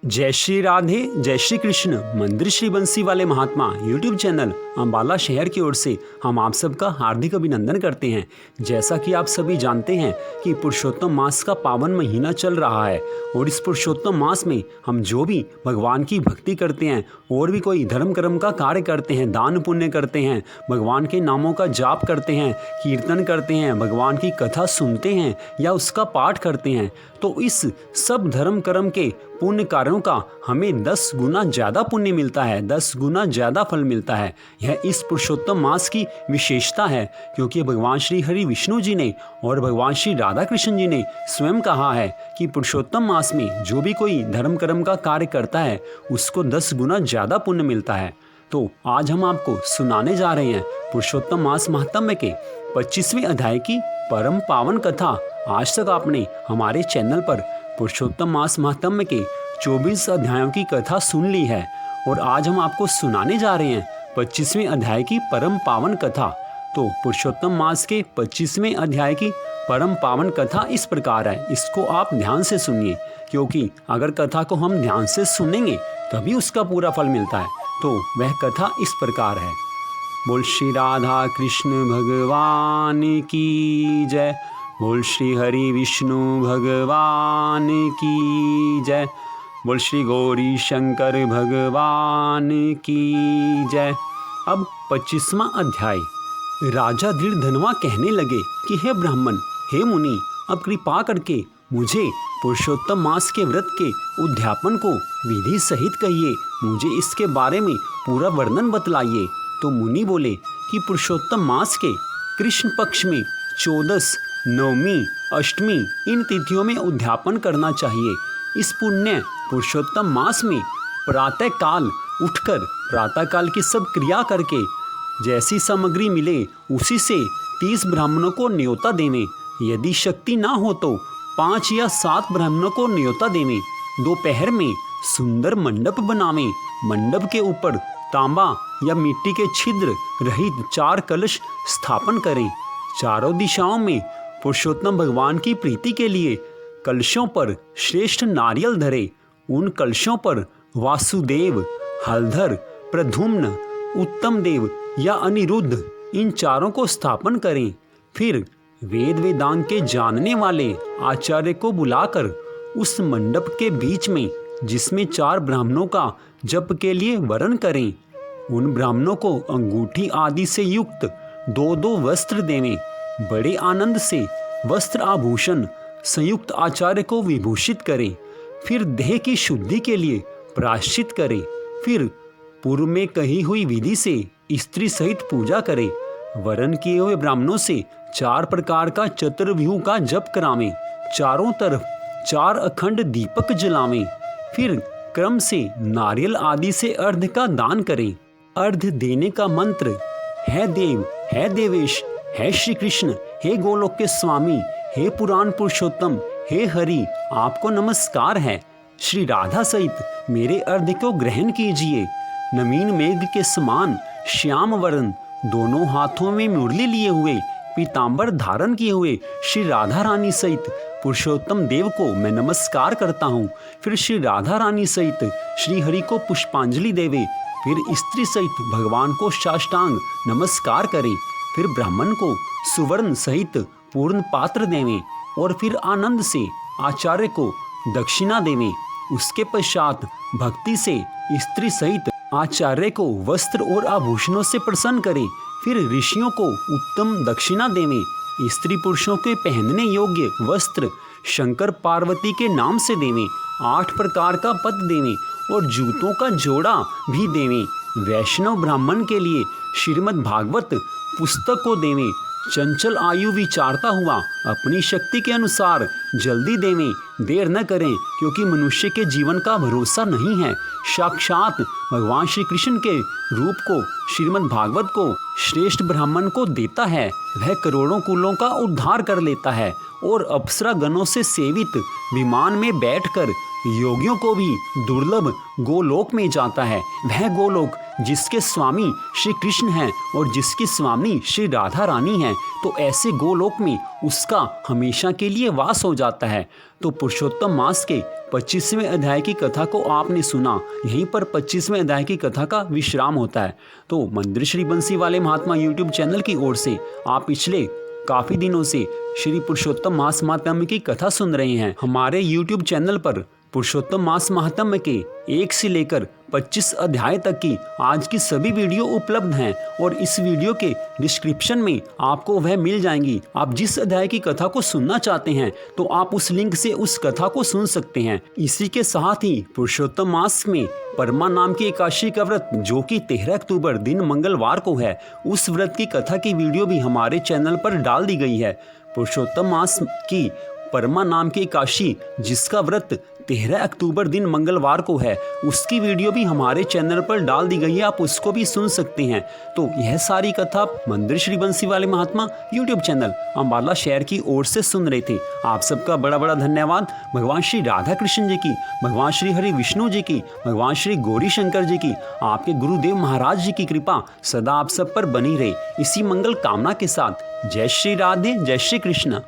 जय श्री राधे, जय श्री कृष्ण। मंदिर श्री बंसी वाले महात्मा यूट्यूब चैनल अम्बाला शहर की ओर से हम आप सबका हार्दिक अभिनंदन करते हैं। जैसा कि आप सभी जानते हैं कि पुरुषोत्तम मास का पावन महीना चल रहा है और इस पुरुषोत्तम मास में हम जो भी भगवान की भक्ति करते हैं और भी कोई धर्म कर्म का कार्य करते हैं, दान पुण्य करते हैं, भगवान के नामों का जाप करते हैं, कीर्तन करते हैं, भगवान की कथा सुनते हैं या उसका पाठ करते हैं, तो इस सब धर्म कर्म के पुण्य कार्यों का हमें 10 गुना ज़्यादा पुण्य मिलता है, 10 गुना ज़्यादा फल मिलता है। यह इस पुरुषोत्तम मास की विशेषता है, क्योंकि भगवान श्री हरि विष्णु जी ने और भगवान श्री राधा कृष्ण जी ने स्वयं कहा है कि पुरुषोत्तम मास में जो भी कोई धर्म कर्म का कार्य करता है उसको 10 गुना ज़्यादा पुण्य मिलता है। तो आज हम आपको सुनाने जा रहे हैं पुरुषोत्तम मास महात्म्य के 25वें अध्याय की परम पावन कथा। आज तक आपने हमारे चैनल पर पुरुषोत्तम मास महात्म्य के 24 अध्यायों की कथा सुन ली है और आज हम आपको सुनाने जा रहे हैं 25वें अध्याय की परम पावन कथा। तो पुरुषोत्तम मास के 25वें अध्याय की परम पावन कथा इस प्रकार है, इसको आप ध्यान से सुनिए, क्योंकि अगर कथा को हम ध्यान से सुनेंगे तभी उसका पूरा फल मिलता है। तो वह कथा इस प्रकार है। बोल श्री राधा कृष्ण भगवान की जय, बोल श्री हरि विष्णु भगवान की जय, बोल श्री गौरी शंकर भगवान की जय। अब 25वां अध्याय। राजा दृढ़धनवा कहने लगे कि हे ब्राह्मण, हे मुनि, अब कृपा करके मुझे पुरुषोत्तम मास के व्रत के उद्यापन को विधि सहित कहिए, मुझे इसके बारे में पूरा वर्णन बतलाइए। तो मुनि बोले कि पुरुषोत्तम मास के कृष्ण पक्ष में 14, नवमी, अष्टमी इन तिथियों में उद्यापन करना चाहिए। इस पुण्य पुरुषोत्तम मास में प्रातः काल उठकर प्रातः काल की सब क्रिया करके जैसी सामग्री मिले उसी से 30 ब्राह्मणों को न्योता देवें। यदि शक्ति ना हो तो 5 या 7 ब्राह्मणों को न्योता देवें। दोपहर में सुंदर मंडप बनावें। मंडप के ऊपर तांबा या मिट्टी के छिद्र रहित 4 कलश स्थापन करें। चारों दिशाओं में पुरुषोत्तम भगवान की प्रीति के लिए कलशों पर श्रेष्ठ नारियल धरे। उन कलशों पर वासुदेव, हलधर, प्रद्युम्न, उत्तम देव या अनिरुद्ध इन चारों को स्थापन करें। फिर वेद वेदांत के जानने वाले आचार्य को बुलाकर उस मंडप के बीच में, जिसमें 4 ब्राह्मणों का जप के लिए वरण करें, उन ब्राह्मणों को अंगूठी आदि से युक्त 2-2 वस्त्र देवें। बड़े आनंद से वस्त्र आभूषण संयुक्त आचार्य को विभूषित करें। फिर देह की शुद्धि के लिए प्रायश्चित करें। फिर पूर्व में कही हुई विधि से स्त्री सहित पूजा करें। वरण किए हुए ब्राह्मणों से 4 प्रकार का चतुर्व्यूह का जप करावें। चारों तरफ 4 अखंड दीपक जलावें। फिर क्रम से नारियल आदि से अर्घ का दान करें। अर्घ देने का मंत्र है देव, है देवेश, है श्री कृष्ण, हे गोलोक के स्वामी, हे पुराण पुरुषोत्तम, हे हरि, आपको नमस्कार है। श्री राधा सहित मेरे अर्घ को ग्रहण कीजिए। नवीन मेघ के समान श्याम वरण, दोनों हाथों में मुरली लिए हुए, पीतांबर धारण किए हुए श्री राधा रानी सहित पुरुषोत्तम देव को मैं नमस्कार करता हूँ। फिर श्री राधा रानी सहित श्री हरि को पुष्पांजलि देवे। फिर स्त्री सहित भगवान को साष्टांग नमस्कार करें। फिर ब्राह्मण को सुवर्ण सहित पूर्ण पात्र देवें और फिर आनंद से आचार्य को दक्षिणा देवें। उसके पश्चात भक्ति से स्त्री सहित आचार्य को वस्त्र और आभूषणों से प्रसन्न करें। फिर ऋषियों को उत्तम दक्षिणा देवें। स्त्री पुरुषों के पहनने योग्य वस्त्र शंकर पार्वती के नाम से देवें। 8 प्रकार का पद देवें और जूतों का जोड़ा भी देवें। वैष्णव ब्राह्मण के लिए श्रीमद् भागवत पुस्तक को देवें। चंचल आयु विचारता हुआ अपनी शक्ति के अनुसार जल्दी देवें, देर न करें, क्योंकि मनुष्य के जीवन का भरोसा नहीं है। साक्षात भगवान श्री कृष्ण के रूप को श्रीमद् भागवत को श्रेष्ठ ब्राह्मण को देता है। वह करोड़ों कुलों का उद्धार कर लेता है और अप्सरा गणों से सेवित विमान में बैठकर योगियों को भी दुर्लभ गोलोक में जाता है। वह गोलोक जिसके स्वामी श्री कृष्ण हैं और जिसकी स्वामी श्री राधा रानी हैं, तो ऐसे गोलोक में उसका हमेशा के लिए वास हो जाता है। तो पुरुषोत्तम मास के 25वें अध्याय की कथा को आपने सुना। यहीं पर 25वें अध्याय की कथा का विश्राम होता है। तो मंदिर श्री बंसी वाले महात्मा यूट्यूब चैनल की ओर से आप पिछले काफ़ी दिनों से श्री पुरुषोत्तम मास महात्म्य की कथा सुन रहे हैं। हमारे यूट्यूब चैनल पर पुरुषोत्तम मास महात्म्य के 1 से लेकर 25 अध्याय तक की आज की सभी वीडियो उपलब्ध हैं और इस वीडियो के डिस्क्रिप्शन में आपको वह मिल जाएंगी। आप जिस अध्याय की कथा को सुनना चाहते हैं तो आप उस लिंक से उस कथा को सुन सकते हैं। इसी के साथ ही पुरुषोत्तम मास में परमा नाम की एकादशी का व्रत जो कि 13 अक्टूबर दिन मंगलवार को है, उस व्रत की कथा की वीडियो भी हमारे चैनल पर डाल दी गई है। पुरुषोत्तम मास की परमा नाम की एकादशी जिसका व्रत 13 अक्टूबर दिन मंगलवार को है, उसकी वीडियो भी हमारे चैनल पर डाल दी गई है, आप उसको भी सुन सकते हैं। तो यह सारी कथा मंदिर श्री बंसी वाले महात्मा यूट्यूब चैनल अम्बाला शहर की ओर से सुन रहे थे। आप सबका बड़ा बड़ा धन्यवाद। भगवान श्री राधा कृष्ण जी की, भगवान श्री हरि विष्णु जी की, भगवान श्री गौरी शंकर जी की, आपके गुरुदेव महाराज जी की कृपा सदा आप सब पर बनी रहे। इसी मंगल कामना के साथ जय श्री राधे, जय श्री कृष्ण।